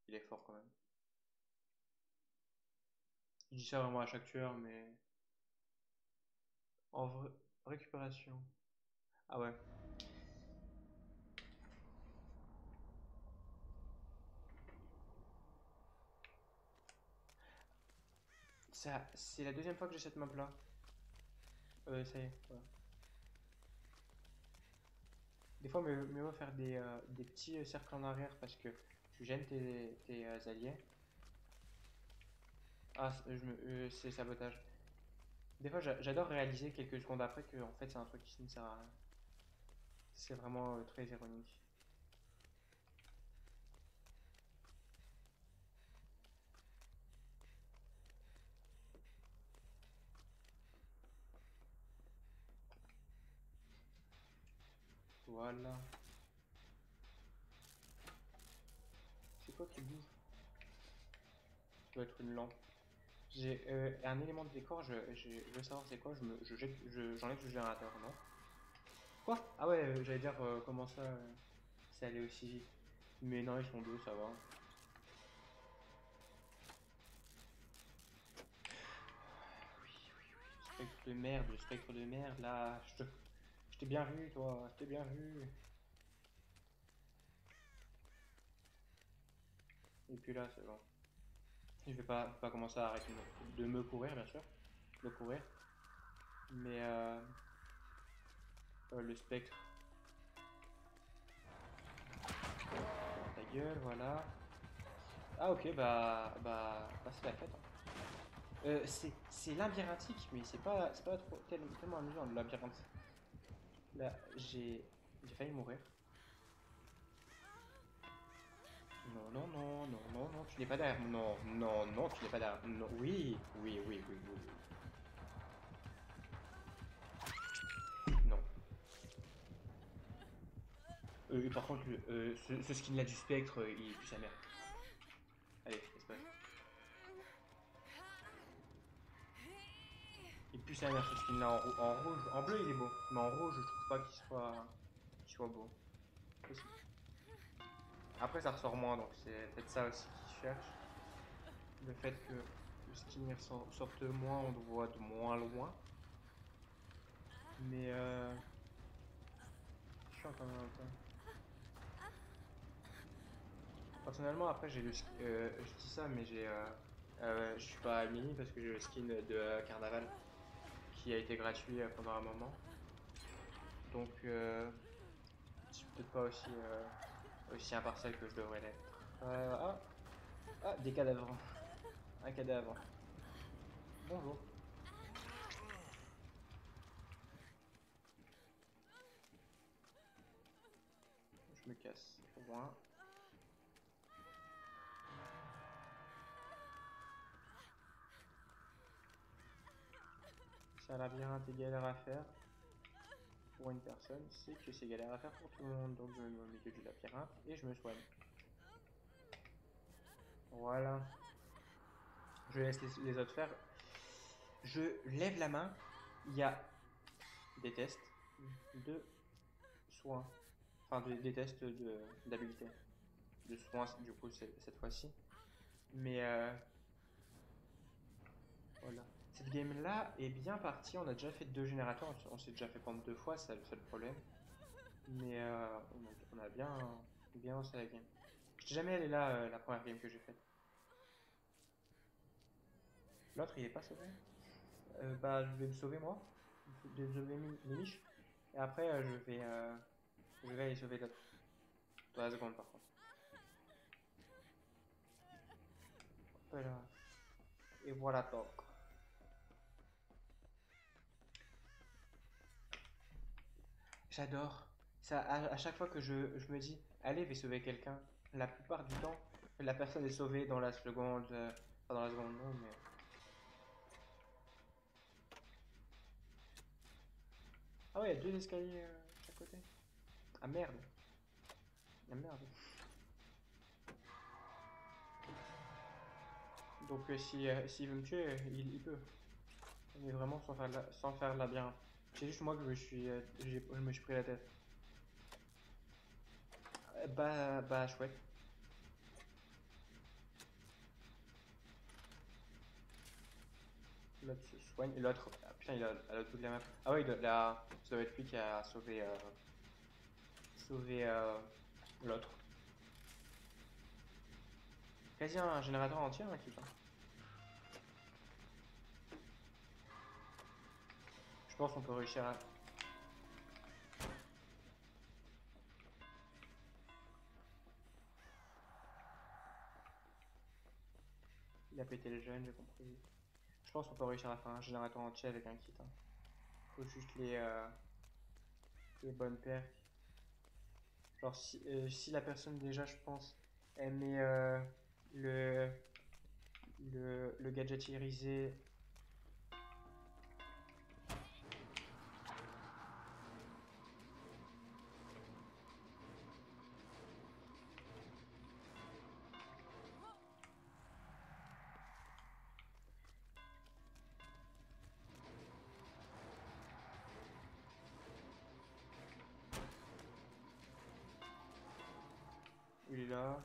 il est fort quand même. Je dis ça vraiment à chaque tueur, mais en vrai, récupération. Ah ouais. Ça, c'est la deuxième fois que j'ai cette map là. Ça y est, voilà. Des fois, mieux vaut faire des petits cercles en arrière parce que tu gênes tes alliés. Ah, c'est sabotage. Des fois, j'adore réaliser quelques secondes après que en fait c'est un truc qui ne sert à rien. C'est vraiment très ironique. Voilà. C'est quoi qui bouge? Ça doit être une lampe. J'ai un élément de décor, je veux savoir c'est quoi, j'enlève le générateur, non? Quoi? Ah ouais, j'allais dire comment ça, c'est allé aussi vite. Mais non, ils sont deux, ça va. Spectre de merde, le spectre de merde, là, je t'ai bien vu, toi, je t'ai bien vu. Et puis là, c'est bon. Je vais pas commencer à arrêter de me courir, bien sûr, de courir. Mais le spectre, ta gueule, voilà. Ah ok, bah c'est la fête, hein. C'est labyrinthique, mais c'est pas trop, tellement amusant le labyrinthe. Là, j'ai failli mourir. Non, non, non, non, non, non, tu n'es pas derrière. Non, non, non, tu n'es pas derrière. Non, oui, oui, oui, oui, oui, oui. Non. Par contre, ce skin là du spectre, il pue sa mère. Allez, espace. Il pue sa mère ce skin là en rouge. En bleu, il est beau. Mais en rouge, je trouve pas qu'il soit beau. Possible. Après, ça ressort moins, donc c'est peut-être ça aussi qu'ils cherchent. Le fait que le skin sorte moins, on le voit de moins loin. Mais je suis quand même un peu. Personnellement, après, je dis ça, mais je suis pas mini parce que j'ai le skin de Carnaval qui a été gratuit pendant un moment. Donc, je suis peut-être pas aussi impartial que je devrais l'être. Ah, ah, des cadavres. Un cadavre. Bonjour. Je me casse. Au revoir. C'est un labyrinthe et galère à faire pour une personne, c'est que c'est galère à faire pour tout le monde. Donc je me mets au milieu du labyrinthe et je me soigne. Voilà. Je laisse les autres faire. Je lève la main. Il y a des tests de soins. Enfin, des tests d'habilité. De soins, du coup, cette fois-ci. Mais voilà. Cette game-là est bien partie. On a déjà fait deux générateurs. On s'est déjà fait prendre deux fois, c'est le seul problème. Mais on a bien lancé la game. Je n'étais jamais allé là la première game que j'ai faite. L'autre, il est pas sauvé. Bah, je vais me sauver moi. Je vais sauver mes miches. Et après, je vais aller sauver l'autre. Dans la seconde, par contre. Voilà. Et voilà, donc. J'adore. Ça, à chaque fois que je me dis, allez, je vais sauver quelqu'un, la plupart du temps, la personne est sauvée dans la seconde. Pas dans la seconde, non, mais. Ah ouais, il y a deux escaliers de chaque côté. Ah merde. Ah merde. Donc s'il veut me tuer, il peut. Mais vraiment sans faire le labyrinthe. C'est juste moi que je me suis pris la tête. Bah chouette. L'autre se soigne. Et l'autre. Ah, putain, il a à l'autre bout de la map. Ah ouais, ça doit être lui qui a sauvé l'autre. Quasi un générateur entier, hein, qui part. Je pense qu'on peut réussir à. Il a pété le jeune, j'ai compris. Je pense qu'on peut réussir à faire un générateur entier avec un kit. Hein. Faut juste les bonnes perks. Genre, si la personne déjà, je pense, elle met le, le gadget irisé. Il est là.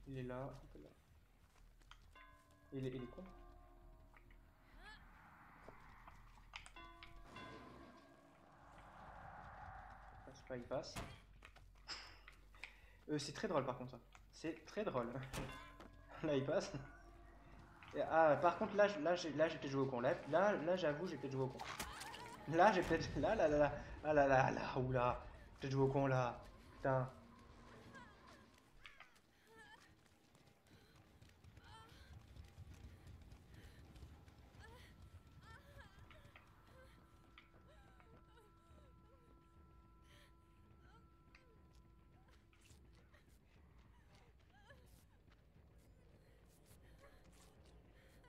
Il est là. Un peu là. Il est con. C'est pas, il passe. C'est très drôle par contre ça. C'est très drôle. Là il passe. Ah par contre là j'ai peut-être joué au con. Là j'avoue j'ai peut-être joué au con. Là j'ai peut-être. Là. Ah là. Oula. J'ai peut-être joué au con là. Putain.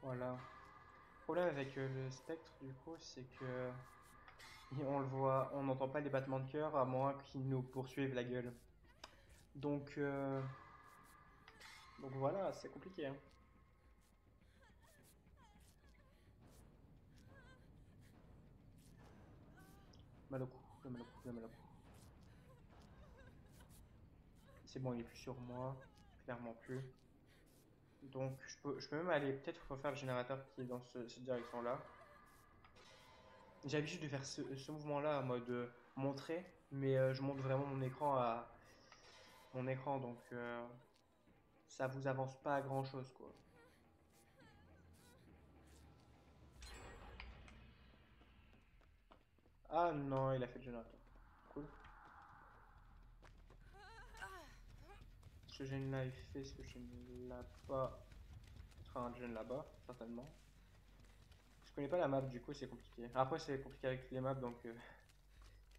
Voilà. Le problème avec le spectre du coup c'est que on le voit, on n'entend pas les battements de cœur à moins qu'ils nous poursuivent la gueule. Donc donc voilà, c'est compliqué. Hein. Mal au cou, le mal au cou. C'est bon, il est plus sur moi, clairement plus. Donc je peux même aller, peut-être faut faire le générateur qui est dans cette direction-là. J'ai l'habitude de faire ce mouvement-là en mode montrer, mais je monte vraiment mon écran, donc ça vous avance pas à grand-chose quoi. Ah non, il a fait le générateur. Cool. Ce gène-là il fait ce que je ne l'ai pas. Peut-être un gène là-bas, certainement. Je connais pas la map, du coup c'est compliqué. Après c'est compliqué avec les maps, donc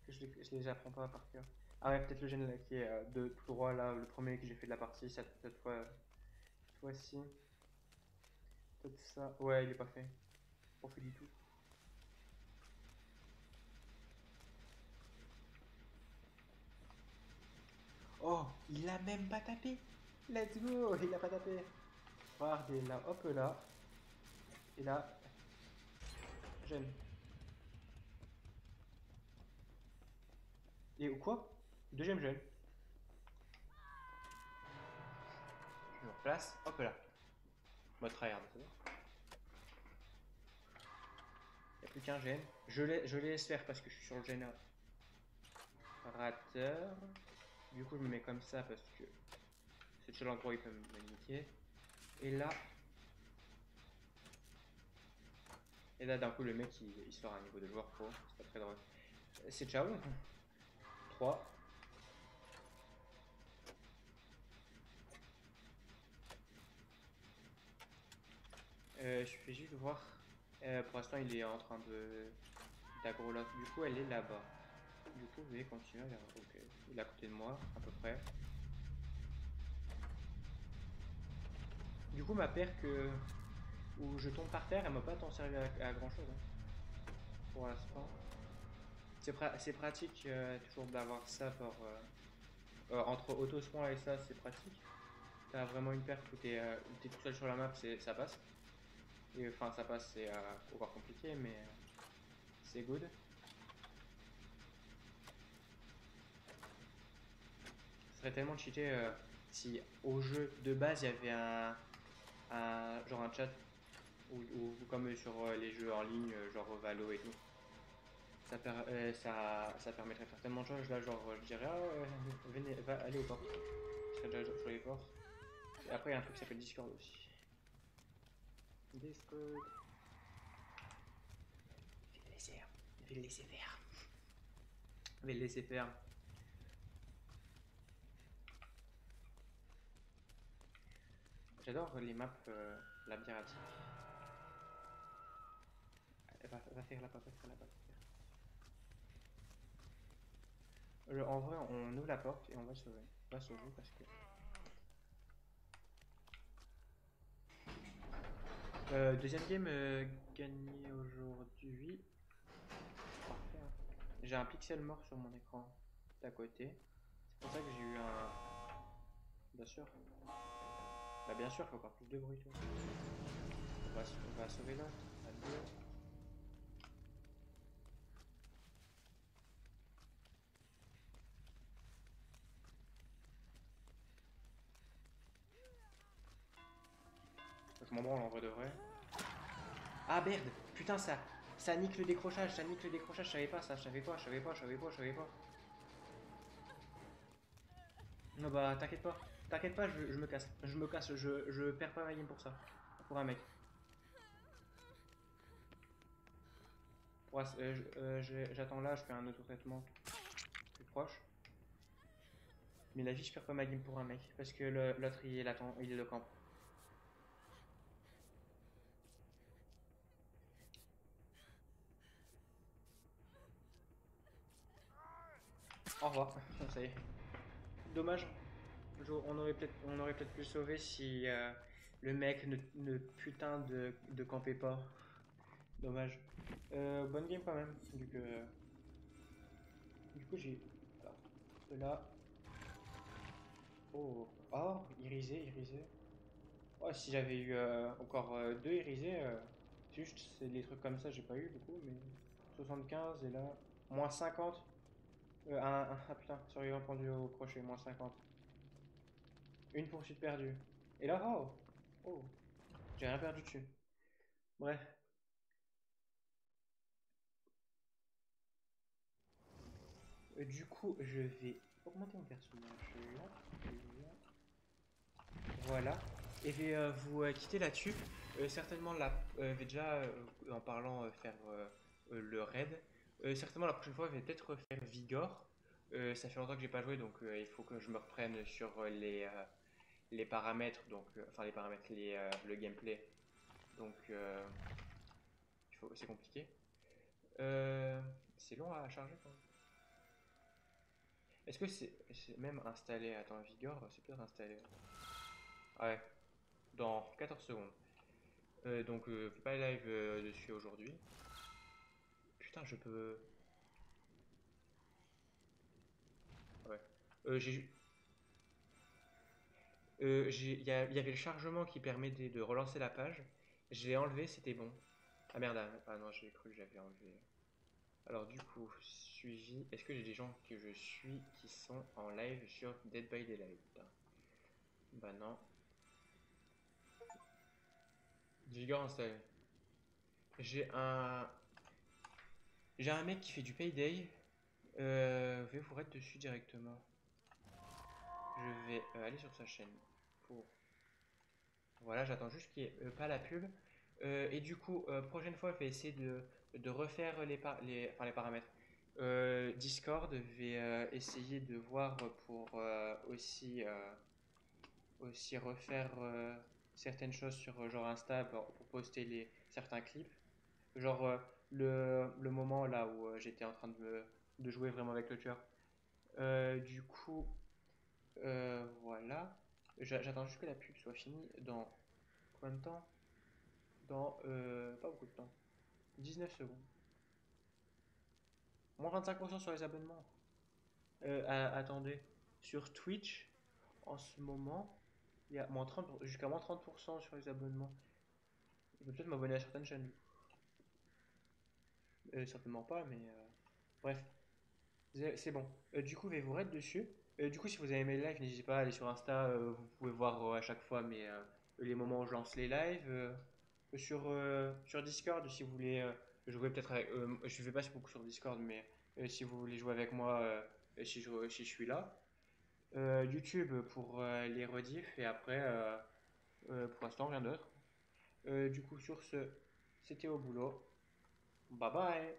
je les apprends pas par cœur. Ah ouais, peut-être le gène là, qui est de tout droit là, le premier que j'ai fait de la partie, cette fois-ci. Peut-être ça. Ouais, il est pas fait. Pas fait du tout. Oh, il a même pas tapé. Let's go, il a pas tapé. Regardez là, hop là. Et là, gêne. Et quoi? Deuxième gêne. Je me replace, hop là. Mode tryhard, c'est bon. Il n'y a plus qu'un gène. Je les laisse faire parce que je suis sur le générateur. Du coup, je me mets comme ça parce que c'est le seul endroit où il peut me niquer. Et là. Et là, d'un coup, le mec il sort à un niveau de joueur pro. C'est pas très drôle. C'est ciao. 3. Je fais juste voir. Pour l'instant, il est en train d'aggro là. Du coup, elle est là-bas. Du coup, vous voulez continuer vers. Ok. Il est à côté de moi, à peu près. Du coup, ma paire où je tombe par terre, elle m'a pas tant servi à grand chose. Hein, pour l'instant. C'est pratique toujours d'avoir ça entre auto-soin et ça, c'est pratique. T'as vraiment une paire où t'es tout seul sur la map, ça passe. Et enfin, ça passe, c'est encore compliqué, mais c'est good. Ce serait tellement cheaté si au jeu de base il y avait genre un chat ou comme sur les jeux en ligne, genre Valo et tout. Ça permettrait de faire tellement de choses. Là, genre, je dirais, ah, venez, allez aux portes. Je serais déjà sur les portes. Et après, il y a un truc qui s'appelle Discord aussi. Discord. Je vais le laisser, je vais le laisser faire. Je vais le laisser faire. J'adore les maps labyrinthiques. Va faire la porte, va faire la porte. En vrai, on ouvre la porte et on va sauver. On va sauver parce que. Deuxième game gagné aujourd'hui. Parfait, hein. J'ai un pixel mort sur mon écran d'à côté. C'est pour ça que j'ai eu un. Bien sûr. Bah, bien sûr, il faut encore plus de bruit. On va sauver l'autre. À deux. Je m'en branle en vrai de vrai. Ah merde, putain, ça nique le décrochage, ça nique le décrochage, je savais pas ça, je savais pas, je savais pas, je savais pas, je savais pas. Non bah t'inquiète pas, je me casse, je perds pas ma game pour ça, pour un mec. J'attends là, je fais un auto-traitement plus proche. Mais la vie, je perds pas ma game pour un mec, parce que l'autre il attend, il est le camp. Au revoir, ça y est. Dommage, on aurait peut-être pu le sauver si le mec ne putain de campait pas. Dommage. Bonne game quand même. Du coup j'ai. Alors, cela. Oh. Oh, irisé, irisé. Oh, si j'avais eu encore deux irisés, juste c'est des trucs comme ça, j'ai pas eu beaucoup, mais 75 et là, moins 50. Ah putain, survivant pendu au crochet, moins 50. Une poursuite perdue. Et là, oh, oh, j'ai rien perdu dessus. Bref. Du coup, je vais augmenter mon personnage là. Voilà. Et je vais vous quitter là-dessus. Certainement, déjà, en parlant, faire le raid. Certainement, la prochaine fois, je vais peut-être faire Vigor. Ça fait longtemps que j'ai pas joué, donc il faut que je me reprenne sur les paramètres, donc, enfin les paramètres, le gameplay. Donc, c'est compliqué. Euh, c'est long à charger quand même. Est-ce que c'est même installé? Attends, Vigor, c'est peut-être installé. Ah ouais, dans 14 secondes. Donc, fais pas live dessus aujourd'hui. Putain, je peux. Ouais. J'ai. Il y avait le chargement qui permet de relancer la page. Je l'ai enlevé, c'était bon. Ah merde, ah non, j'ai cru que j'avais enlevé. Alors, du coup, suivi. Est-ce que j'ai des gens que je suis qui sont en live sur Dead by Daylight? Bah non. Vigor installé. J'ai un. J'ai un mec qui fait du payday. Je vais vous raid dessus directement. Je vais aller sur sa chaîne pour. Voilà, j'attends juste qu'il n'y ait pas la pub. Et du coup, prochaine fois, je vais essayer de refaire enfin, les paramètres. Discord, je vais essayer de voir pour aussi refaire certaines choses sur genre Insta pour poster certains clips. Genre le moment là où j'étais en train de jouer vraiment avec le tueur. Du coup, voilà. J'attends juste que la pub soit finie. Dans combien de temps? Dans pas beaucoup de temps. 19 secondes. Moins 25% sur les abonnements. Attendez. Sur Twitch, en ce moment, il y a jusqu'à moins 30% sur les abonnements. Je peux peut-être m'abonner à certaines chaînes. Certainement pas, mais bref. C'est bon. Du coup, je vais vous raid dessus. Du coup, si vous avez aimé le live, n'hésitez pas à aller sur Insta. Vous pouvez voir à chaque fois les moments où je lance les lives. sur Discord, si vous voulez jouer peut-être avec. Je vais pas beaucoup sur Discord, mais si vous voulez jouer avec moi, si je suis là. YouTube pour les rediffs, et après, pour l'instant, rien d'autre. Du coup, sur ce, c'était au boulot. Bye bye!